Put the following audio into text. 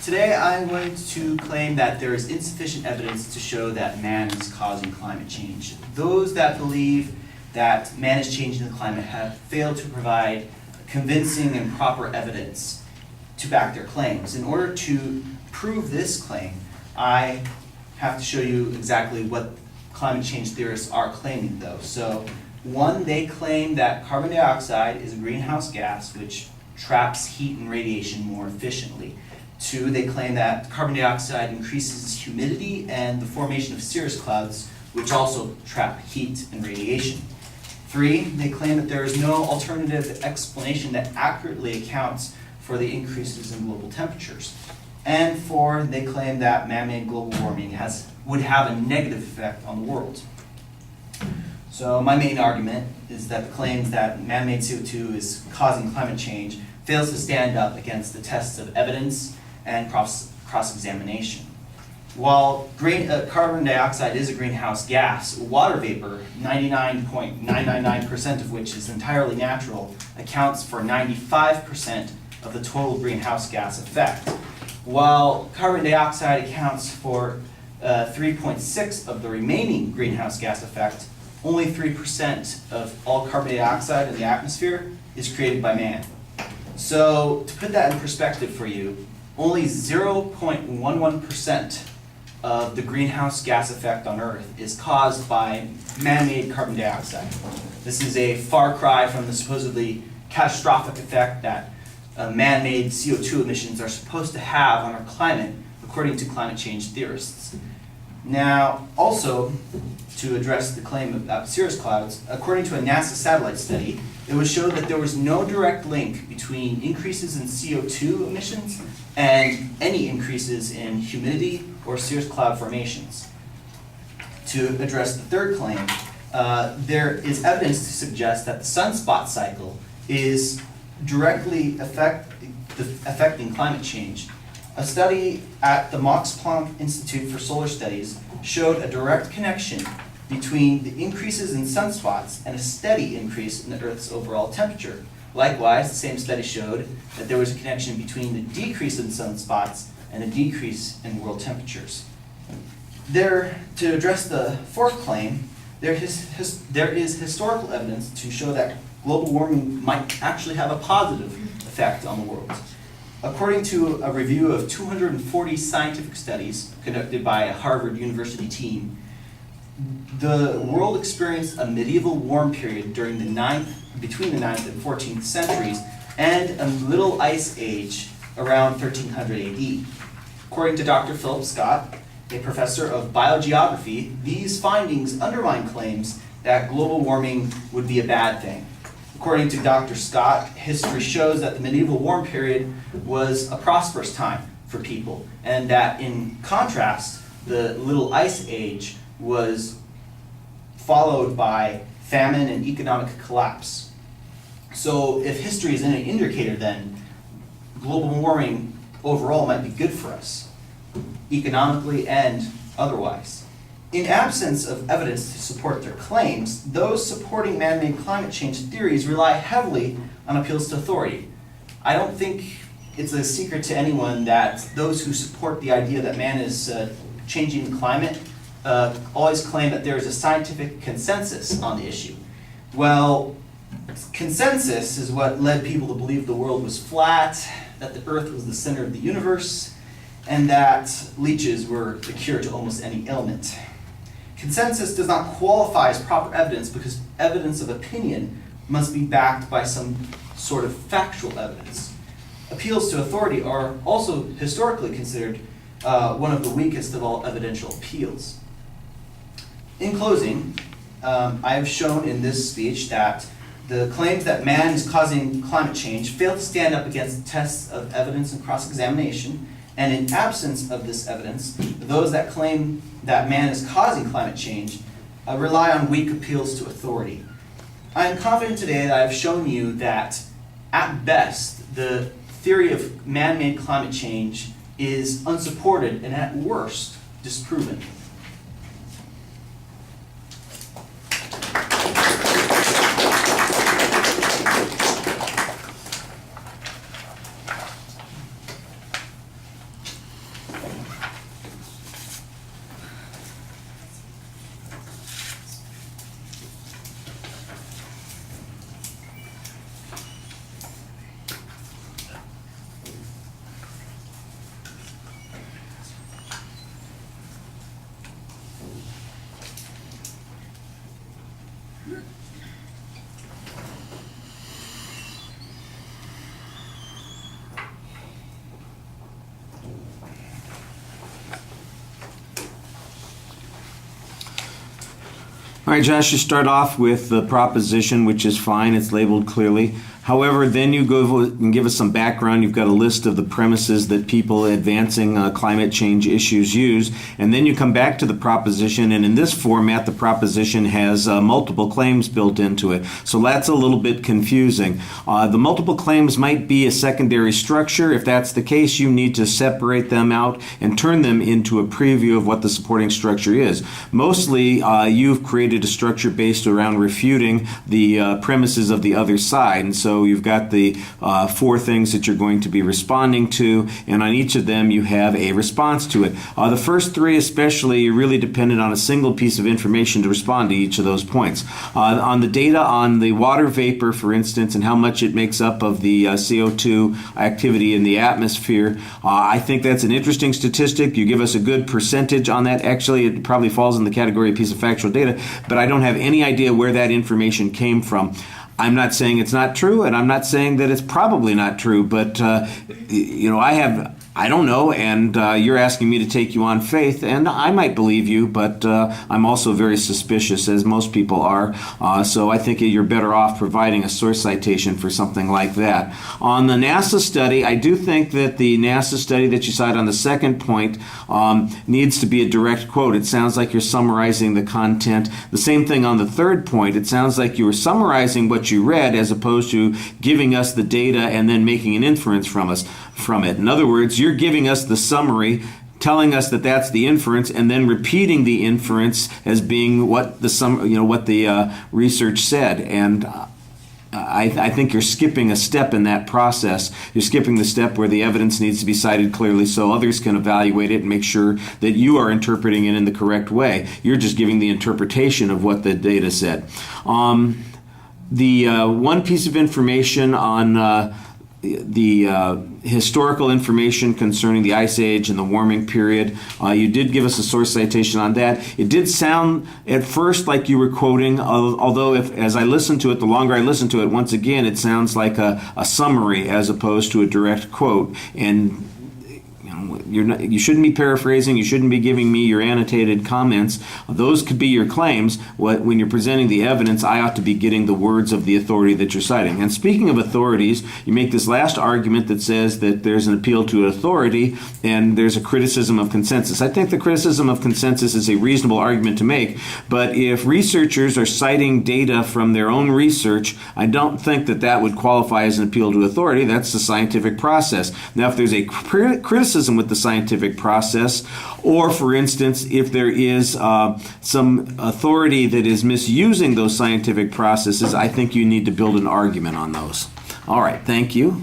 Today I'm going to claim that there is insufficient evidence to show that man is causing climate change. Those that believe that man is changing the climate have failed to provide convincing and proper evidence to back their claims. In order to prove this claim, I have to show you exactly what climate change theorists are claiming though. So, one, they claim that carbon dioxide is a greenhouse gas which traps heat and radiation more efficiently. Two, they claim that carbon dioxide increases humidity and the formation of cirrus clouds, which also trap heat and radiation. Three, they claim that there is no alternative explanation that accurately accounts for the increases in global temperatures. And four, they claim that man-made global warming would have a negative effect on the world. So my main argument is that the claims that man-made CO2 is causing climate change fails to stand up against the tests of evidence and cross-examination. While carbon dioxide is a greenhouse gas, water vapor, 99.999% of which is entirely natural, accounts for 95% of the total greenhouse gas effect. While carbon dioxide accounts for 3.6 of the remaining greenhouse gas effect, only 3% of all carbon dioxide in the atmosphere is created by man. So to put that in perspective for you, only 0.11% of the greenhouse gas effect on Earth is caused by man-made carbon dioxide. This is a far cry from the supposedly catastrophic effect that man-made CO2 emissions are supposed to have on our climate, according to climate change theorists. Now, also, to address the claim about cirrus clouds, according to a NASA satellite study, it was shown that there was no direct link between increases in CO2 emissions and any increases in humidity or cirrus cloud formations. To address the third claim, there is evidence to suggest that the sunspot cycle is directly affecting climate change. A study at the Max Planck Institute for Solar Studies showed a direct connection between the increases in sunspots and a steady increase in the Earth's overall temperature. Likewise, the same study showed that there was a connection between the decrease in sunspots and a decrease in world temperatures. To address the fourth claim, there is historical evidence to show that global warming might actually have a positive effect on the world. According to a review of 240 scientific studies conducted by a Harvard University team, the world experienced a medieval warm period during between the 9th and 14th centuries and a Little Ice Age around 1300 AD. According to Dr. Philip Scott, a professor of biogeography, these findings undermine claims that global warming would be a bad thing. According to Dr. Scott, history shows that the medieval warm period was a prosperous time for people, and that in contrast, the Little Ice Age was followed by famine and economic collapse. So if history is any indicator, then global warming overall might be good for us, economically and otherwise. In absence of evidence to support their claims, those supporting man-made climate change theories rely heavily on appeals to authority. I don't think it's a secret to anyone that those who support the idea that man is changing the climate always claim that there is a scientific consensus on the issue. Well, consensus is what led people to believe the world was flat, that the Earth was the center of the universe, and that leeches were the cure to almost any ailment. Consensus does not qualify as proper evidence because evidence of opinion must be backed by some sort of factual evidence. Appeals to authority are also historically considered one of the weakest of all evidential appeals. In closing, I have shown in this speech that the claims that man is causing climate change fail to stand up against tests of evidence and cross-examination, and in absence of this evidence, those that claim that man is causing climate change rely on weak appeals to authority. I am confident today that I have shown you that, at best, the theory of man-made climate change is unsupported and, at worst, disproven. right, Josh, you start off with the proposition, which is fine. It's labeled clearly. However, then you go and give us some background. You've got a list of the premises that people advancing climate change issues use, and then you come back to the proposition, and in this format, the proposition has multiple claims built into it. So that's a little bit confusing. The multiple claims might be a secondary structure. If that's the case, you need to separate them out and turn them into a preview of what the supporting structure is. Mostly, you've created a structure based around refuting the premises of the other side, and so you've got the 4 things that you're going to be responding to, and on each of them you have a response to it. The first 3 especially, you're really dependent on a single piece of information to respond to each of those points. On the data on the water vapor, for instance, and how much it makes up of the CO2 activity in the atmosphere, I think that's an interesting statistic. You give us a good percentage on that. Actually, it probably falls in the category of piece of factual data, but I don't have any idea where that information came from. I'm not saying it's not true, and I'm not saying that it's probably not true, but I don't know, and you're asking me to take you on faith, and I might believe you, but I'm also very suspicious, as most people are, so I think you're better off providing a source citation for something like that. On the NASA study, I do think that the NASA study that you cite on the second point needs to be a direct quote. It sounds like you're summarizing the content. The same thing on the third point. It sounds like you were summarizing what you read as opposed to giving us the data and then making an inference from it. In other words, you're giving us the summary, telling us that that's the inference, and then repeating the inference as being what the research said. And I think you're skipping a step in that process. You're skipping the step where the evidence needs to be cited clearly so others can evaluate it and make sure that you are interpreting it in the correct way. You're just giving the interpretation of what the data said. The one piece of information on the historical information concerning the Ice Age and the warming period. You did give us a source citation on that. It did sound at first like you were quoting, although as I listened to it, the longer I listened to it, once again, it sounds like a summary as opposed to a direct quote. And you shouldn't be paraphrasing. You shouldn't be giving me your annotated comments. Those could be your claims. When you're presenting the evidence, I ought to be getting the words of the authority that you're citing. And speaking of authorities, you make this last argument that says that there's an appeal to authority and there's a criticism of consensus. I think the criticism of consensus is a reasonable argument to make, but if researchers are citing data from their own research, I don't think that would qualify as an appeal to authority. That's the scientific process. Now, if there's a criticism with the scientific process, or for instance, if there is some authority that is misusing those scientific processes, I think you need to build an argument on those. All right, thank you.